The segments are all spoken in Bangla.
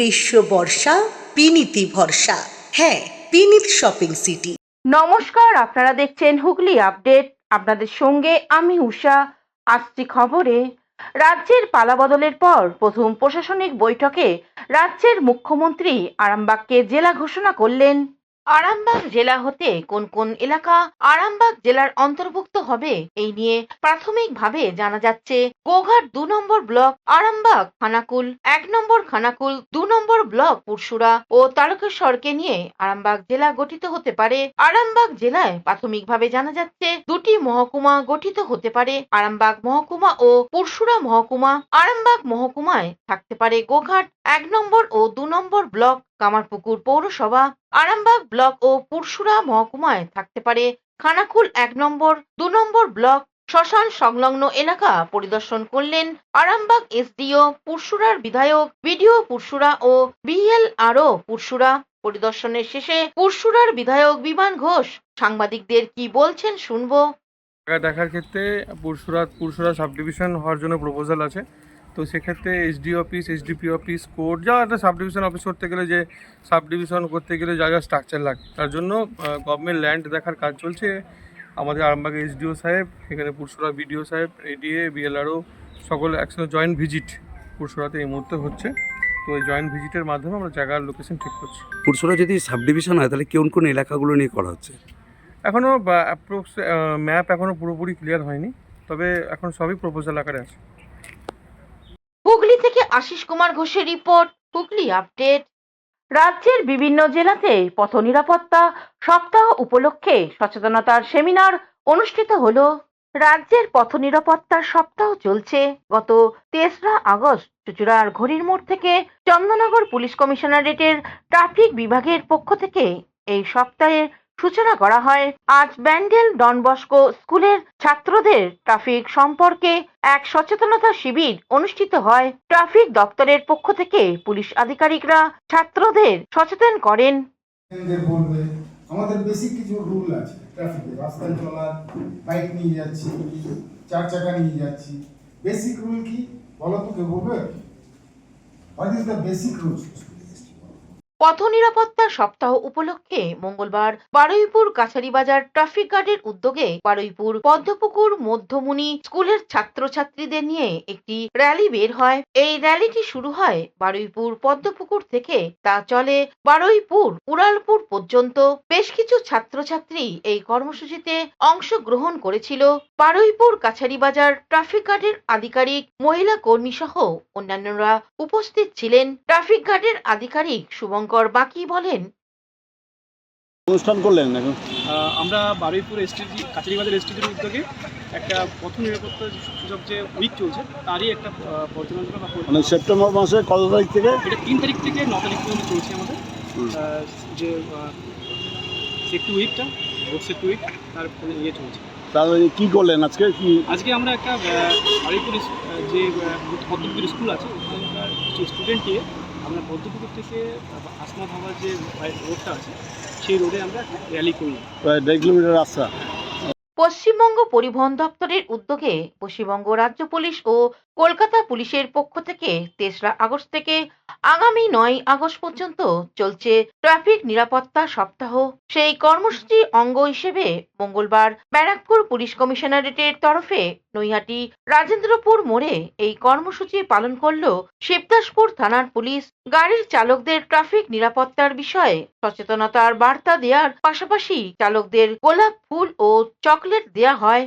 গ্রীষ্ম বর্ষা বিনীতি ভরসা। হ্যাঁ, বিনীত শপিং সিটি। নমস্কার, আপনারা দেখছেন হুগলি আপডেট। আপনাদের সঙ্গে আমি উষা। আসছি খবরে। রাজ্যের পালাবদলের পর প্রথম প্রশাসনিক বৈঠকে রাজ্যের মুখ্যমন্ত্রী আরামবাগকে জেলা ঘোষণা করলেন। আরামবাগ জেলা হতে কোন কোন এলাকা আরামবাগ জেলার অন্তর্ভুক্ত হবে এই নিয়ে প্রাথমিকভাবে জানা যাচ্ছে। গোঘাট 2 নম্বর ব্লক, আরামবাগ খানাকুল 1 নম্বর খানাকুল, 2 নম্বর ব্লক পুরসুরা ও তারকেশ্বরকে নিয়ে আরামবাগ জেলা গঠিত হতে পারে। আরামবাগ জেলায় প্রাথমিকভাবে জানা যাচ্ছে 2টি মহকুমা গঠিত হতে পারে, আরামবাগ মহকুমা ও পুরসুরা মহকুমা। আরামবাগ মহকুমায় থাকতে পারে গোঘাট 1 নম্বর ও 2 নম্বর ব্লক, কামারপুকুর পৌরসভা। আরামবাগ ব্লক ও পুরসুরা মহকুমায় থাকতে পারে খানাকুল 1 নম্বর, 2 নম্বর ব্লক। শ্মশান সংলগ্ন এলাকা পরিদর্শন করলেন আরামবাগ এসডিও, পুরসুরার বিধায়ক, বিডিও পুরসুরা ও বিএলআরও পুরসুরা। পরিদর্শনের শেষে পুরসুরার বিধায়ক বিমান ঘোষ সাংবাদিকদের কি বলছেন শুনবো। দেখার ক্ষেত্রে পুরসুরা সাব ডিভিশন হওয়ার জন্য প্রপোজাল আছে। তো সেক্ষেত্রে SD office, SDP office, court, যা একটা সাব ডিভিশন অফিস করতে গেলে যে সাব ডিভিশন করতে গেলে যা যা স্ট্রাকচার লাগে তার জন্য গভর্নমেন্ট ল্যান্ড দেখার কাজ চলছে। আমাদের আরামবাগ এসডিও সাহেব, এখানে পুরসুরা বিডিও সাহেব, এডিএ, বিএলআরও সকল একসাথে জয়েন্ট ভিজিট পুরসুরাতে এই মুহূর্তে হচ্ছে। তো এই জয়েন্ট ভিজিটের মাধ্যমে আমরা জায়গার লোকেশন ঠিক করছি। পুরসুরা যদি সাব ডিভিশন হয় তাহলে কোন কোন এলাকাগুলো নিয়ে করা হচ্ছে? এখনও অ্যাপ্রক্স ম্যাপ এখনও পুরোপুরি ক্লিয়ার হয়নি, তবে এখন সবই প্রপোজাল আকারে আছে। হুগলি থেকে আশিস কুমার ঘোষের রিপোর্ট, হুগলি আপডেট। রাজ্যের বিভিন্ন জেলাতে পথ নিরাপত্তা সপ্তাহ উপলক্ষে সচেতনতার সেমিনার অনুষ্ঠিত হলো। রাজ্যের পথ নিরাপত্তার সপ্তাহ চলছে। গত 3রা আগস্ট চুঁচুড়ার ঘড়ির মোড় থেকে চন্দননগর পুলিশ কমিশনারেটের ট্রাফিক বিভাগের পক্ষ থেকে এই সপ্তাহের সূচনা করা হয়। আজ ব্যান্ডেল ডন বস্কো স্কুলের ছাত্রদের ট্রাফিক সম্পর্কে এক সচেতনতা শিবির অনুষ্ঠিত হয়। ট্রাফিক দপ্তরের পক্ষ থেকে পুলিশ আধিকারিকরা ছাত্রদের সচেতন করেন। আমাদের বেসিক কিছু রুল আছে ট্রাফিকে, রাস্তায় চলার, বাইক নিয়ে যাচ্ছি, 4 চাকা নিয়ে যাচ্ছি, বেসিক রুল কি বলো তো, কে বলবে? What is the basic rules? পথ নিরাপত্তা সপ্তাহ উপলক্ষে মঙ্গলবার বারুইপুর কাছারিবাজার ট্রাফিক গার্ডের উদ্যোগে বারুইপুর পদ্মপুকুর মধ্যমুনি স্কুলের ছাত্রছাত্রীদের নিয়ে একটি র্যালি বের হয়। এই র্যালিটি শুরু হয় বারুইপুর পদ্মপুকুর থেকে, তা চলে বারুইপুর উড়ালপুর পর্যন্ত। বেশ কিছু ছাত্রছাত্রী এই কর্মসূচিতে অংশগ্রহণ করেছিল। বারুইপুর কাছারিবাজার ট্রাফিক গার্ডের আধিকারিক, মহিলা কর্মী সহ অন্যান্যরা উপস্থিত ছিলেন। ট্রাফিক গার্ডের আধিকারিক শুভঙ্কর বাকি বলেন, অনুষ্ঠান করলেন এখন আমরা বারুইপুর এসটিজি কাছারিবাজার এসটিজির উদ্যোগে একটা পথ নিরাপত্তা সূচক যে উইক চলছে তারই একটা পর্যালোচনা মানে সেপ্টেম্বর মাসে কত তারিখ থেকে? এটা 3 তারিখ থেকে 9 তারিখ পর্যন্ত চলছে আমাদের যে সেফটি উইকটা, রোড সেফটি উইক, তার ইয়ে চলছে। তাহলে কি করলেন আজকে? আজকে আমরা একটা বারুইপুর যে পদ্মপুকুর স্কুল আছে ওখানকার কিছু স্টুডেন্ট নিয়ে আমরা পদ্মপুকুর থেকে আসনা ধাবার যে রোডটা আছে সেই রোডে আমরা র্যালি করি। প্রায় 1.5 কিলোমিটার রাস্তা। পশ্চিমবঙ্গ পরিবহন দপ্তরের উদ্যোগে পশ্চিমবঙ্গ রাজ্য পুলিশ ও কলকাতা পুলিশের পক্ষ থেকে 3রা আগস্ট থেকে আগামী 9 আগস্ট পর্যন্ত চলছে ট্রাফিক নিরাপত্তা সপ্তাহ। সেই কর্মসূচির অঙ্গ হিসেবে মঙ্গলবার ব্যারাকপুর পুলিশ কমিশনারেটের তরফে নৈহাটি রাজেন্দ্রপুর মোড়ে এই কর্মসূচি পালন করল শিবদাসপুর থানার পুলিশ। গাড়ির চালকদের ট্রাফিক নিরাপত্তার বিষয়ে সচেতনতার বার্তা দেওয়ার পাশাপাশি চালকদের গোলাপ ফুল ও চকলেট দেওয়া হয়।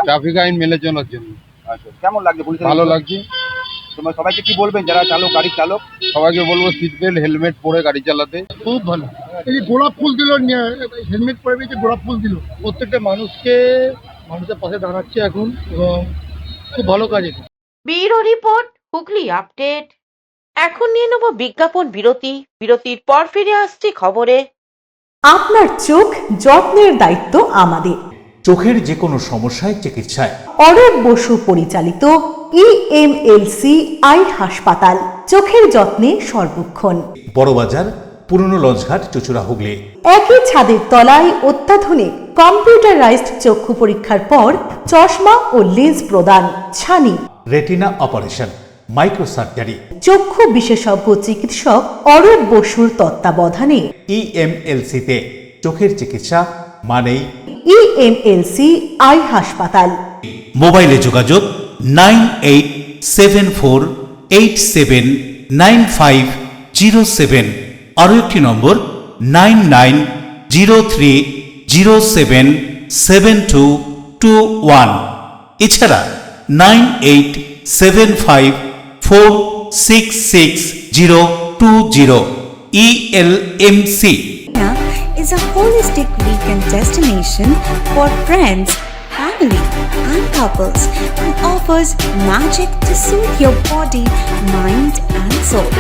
ট্রাফিক আইন মেনে চলার জন্য। আচ্ছা, কেমন লাগছে? ভালো লাগছে। তোমরা সবাইকে কি বলবেন যারা গাড়ির চালক? সবাইকে বলবো সিট বেল্ট, হেলমেট পরে গাড়ি চালাতে। খুব ভালো। এই গোলাপ ফুল দিল, হেলমেট পরে যে গোলাপ ফুল দিল, প্রত্যেকটা মানুষের পাশে দাঁড়াচ্ছে এখন, এবং খুব ভালো কাজ। Bureau report, Hooghly update. এখন নিয়ে নেব বিজ্ঞাপন বিরতি। বিরতির পর ফিরে আসছি খবরে। আপনার চোখ যত্নের দায়িত্ব আমাদের। চোখের যে কোনো সমস্যায় চিকিৎসায় অরূপ বসু পরিচালিত ইএমএলসি আই হাসপাতাল, চোখের যত্নে সর্বক্ষণ। বড়বাজার, পুরনো লঞ্চঘাট, চুঁচুড়া, হুগলি। একই ছাদের তলায় অত্যাধুনিক কম্পিউটারাইজড চক্ষু পরীক্ষার পর চশমা ও লেন্স প্রদান, ছানি, রেটিনা অপারেশন, মাইক্রোসার্জারি, চক্ষু বিশেষজ্ঞ চিকিৎসক অরূপ বসুর তত্ত্বাবধানে ইএমএলসিতে চোখের চিকিৎসা মানেই ইএমএলসি আই হাসপাতাল। মোবাইলে যোগাযোগ 9874879507, আরও একটি নম্বর 9903077221, এছাড়া 9875466020 ইএলএমসি is a holistic weekend destination for friends, family, and couples and offers magic to soothe your body, mind, and soul.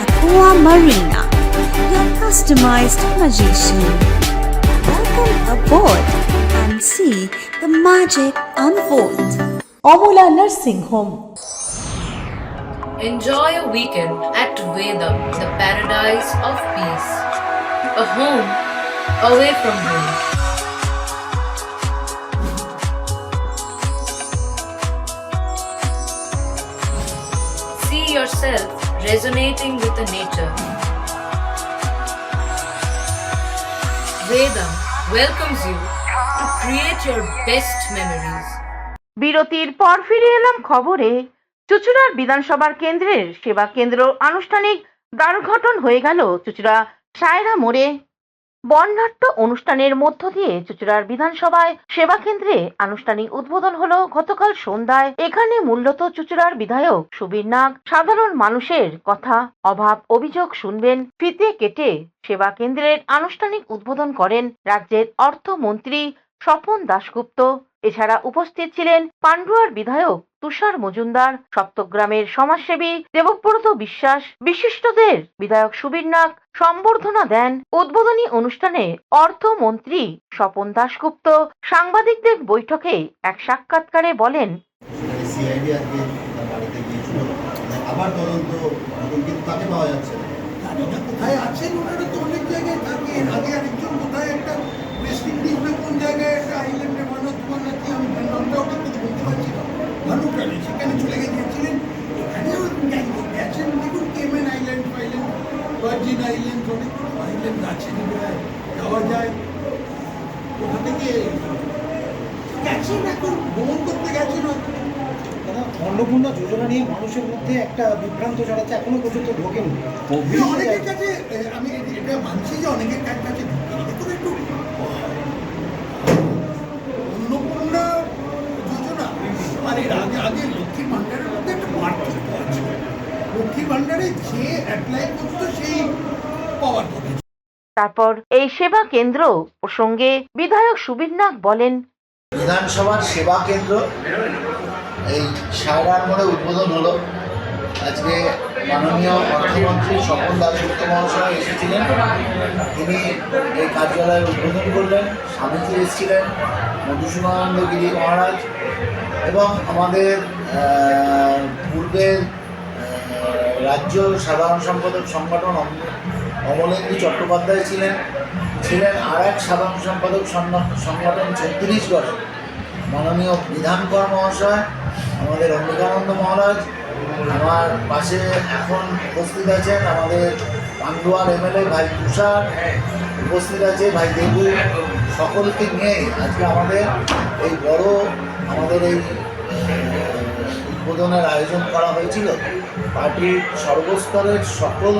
Aqua Marina, your customized magician. Welcome aboard and see the magic unfold. Amala nursing home. Enjoy a weekend at Vedam, the paradise of peace. A home away from home. See yourself resonating with the nature. Vedam welcomes you to create your best memories. বিরতির পর ফিরে এলাম খবরে। চুঁচুড়ার বিধানসভার কেন্দ্রের সেবা কেন্দ্র আনুষ্ঠানিক দ্বারঘটন হয়ে গেল চুঁচুড়া সায়রা মোড়ে। বর্ণাঢ্য অনুষ্ঠানের মধ্য দিয়ে চুঁচুড়ার বিধানসভায় সেবা কেন্দ্রে আনুষ্ঠানিক উদ্বোধন হলো গতকাল সন্ধ্যায়। এখানে মূলত চুঁচুড়ার বিধায়ক সুবীর নাগ সাধারণ মানুষের কথা, অভাব, অভিযোগ শুনবেন। ফিতে কেটে সেবা কেন্দ্রের আনুষ্ঠানিক উদ্বোধন করেন রাজ্যের অর্থমন্ত্রী স্বপন দাশগুপ্ত। এছাড়া উপস্থিত ছিলেন পান্ডুয়ার বিধায়ক তুষার মজুমদার, সপ্তগ্রামের সমাজসেবী দেবব্রত বিশ্বাস। বিশিষ্টদের বিধায়ক সুবীর নাগ সম্বর্ধনা দেন। উদ্বোধনী অনুষ্ঠানে অর্থমন্ত্রী স্বপন দাশগুপ্ত সাংবাদিকদের বৈঠকে এক সাক্ষাৎকারে বলেন, আবার তদন্ত কিন্তু তাকে পাওয়া যাচ্ছে না। কোথায় আছেন ওনারা তো অনেক জায়গায় থাকেন। আগে আরেকজন কোথায় একটা ওয়েস্ট ইন্ডিজ না কোন জায়গায় একটা আইল্যান্ডে মানুষ নাকি আমি নামটাও ঠিক বলতে পারছি না, ভানুকালে সেখানে চলে গিয়েছিলেন। এখানেও গেছেন, দেখুন কেমেন আইল্যান্ড ফাইল্যান্ড, ভার্জিন আইল্যান্ড, অনেক আইল্যান্ড আছে যাওয়া যায়। ওখান থেকে গেছেন, এখন ভ্রমণ করতে গেছেন। অন্নপূর্ণা যোজনা নিয়ে মানুষের মধ্যে একটা বিভ্রান্ত ছড়াচ্ছে, এখনো পর্যন্ত ঢোকেনি অনেকের কাছে। আমি এটা মানছি যে অনেকের কাছে ঢোকেনি, একটু অন্নপূর্ণা যোজনা আর এর আগে লক্ষ্মীর ভাণ্ডারের মধ্যে একটা পার্থক্য আছে। লক্ষ্মীর ভাণ্ডারে যে অ্যাপ্লাই করতো সেই পাওয়ার কথা। তারপর এই সেবা কেন্দ্র প্রসঙ্গে বিধায়ক সুবীর নাগ বলেন, বিধানসভার সেবা কেন্দ্র এই সায়রার মোড়ে উদ্বোধন হলো। আজকে মাননীয় অর্থমন্ত্রী স্বপন দাশগুপ্ত মহাশয় এসেছিলেন, তিনি এই কার্যালয়ের উদ্বোধন করলেন। স্বামীজি এসেছিলেন, মধুসূদনানন্দ গিরি মহারাজ এবং আমাদের পূর্বের রাজ্য সাধারণ সম্পাদক সংগঠন অমলেন্দু চট্টোপাধ্যায় ছিলেন আর এক সাধারণ সম্পাদক সংগঠন ছত্তিশগড় মাননীয় বিধানকর মহাশয়, আমাদের অম্বিকানন্দ মহারাজ। আমার পাশে এখন উপস্থিত আছেন আমাদের পান্ডুয়ার এমএলএ ভাই তুষার, উপস্থিত আছে ভাই দেবু। সকলকে নিয়ে আজকে আমাদের এই উদ্বোধনের আয়োজন করা হয়েছিল। পার্টির সর্বস্তরের সকল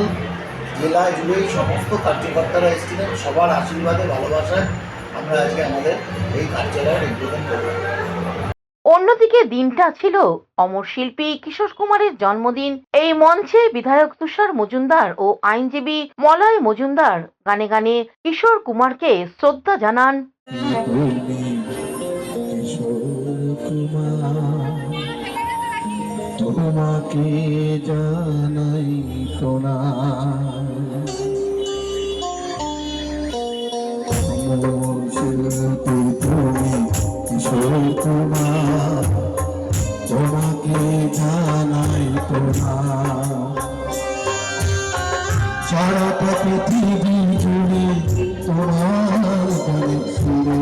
জেলা জুড়েই সমস্ত কার্যকর্তারা এসেছিলেন। সবার আশীর্বাদে ভালোবাসায় আমরা আজকে আমাদের এই কার্যালয়ের উদ্বোধন করব। অন্যদিকে দিনটা ছিল অমর শিল্পী কিশোর কুমারের জন্মদিন। এই মঞ্চে বিধায়ক তুষার মজুমদার ও আইনজীবী মলয় মজুমদার গানে গানে কিশোর কুমারকে শ্রদ্ধা জানান। তোমাকে জানাই তোমাকে জানাই সারাটা পৃথিবী জুড়ে তোমার গানে সুরে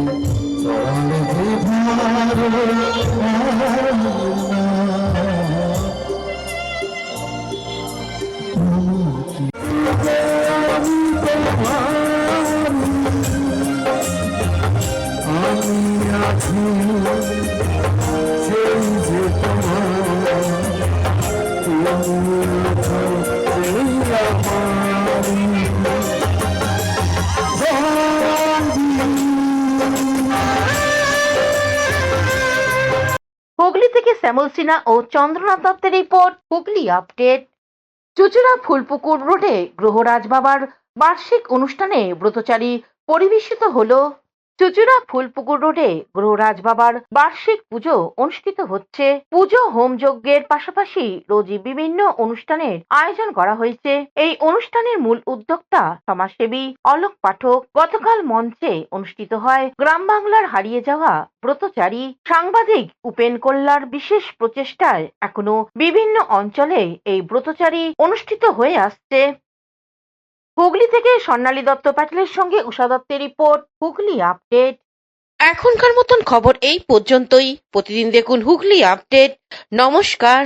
থেকে শ্যামল সিনহা ও চন্দ্রনাথ দত্তের রিপোর্ট, হুগলি আপডেট। চুচুড়া ফুলপুকুর রোডে গ্রহরাজ বাবার বার্ষিক অনুষ্ঠানে ব্রতচারী পরিবেশিত হলো। চুচুড়া ফুলপুকুর রোডে গ্রহরাজ বাবার বার্ষিক পুজো অনুষ্ঠিত হচ্ছে। পুজো হোম যজ্ঞের পাশাপাশি রোজই বিভিন্ন অনুষ্ঠানের আয়োজন করা হয়েছে। এই অনুষ্ঠানের মূল উদ্যোক্তা সমাজসেবী অলোক পাঠক। গতকাল মঞ্চে অনুষ্ঠিত হয় গ্রাম বাংলার হারিয়ে যাওয়া ব্রতচারী। সাংবাদিক উপেন কল্যার বিশেষ প্রচেষ্টায় এখনো বিভিন্ন অঞ্চলে এই ব্রতচারী অনুষ্ঠিত হয়ে আসছে। হুগলি থেকে স্বর্ণালী দত্ত প্যাটেলের সঙ্গে উষা দত্তের রিপোর্ট, হুগলি আপডেট। এখনকার মতন খবর এই পর্যন্তই। প্রতিদিন দেখুন হুগলি আপডেট। নমস্কার।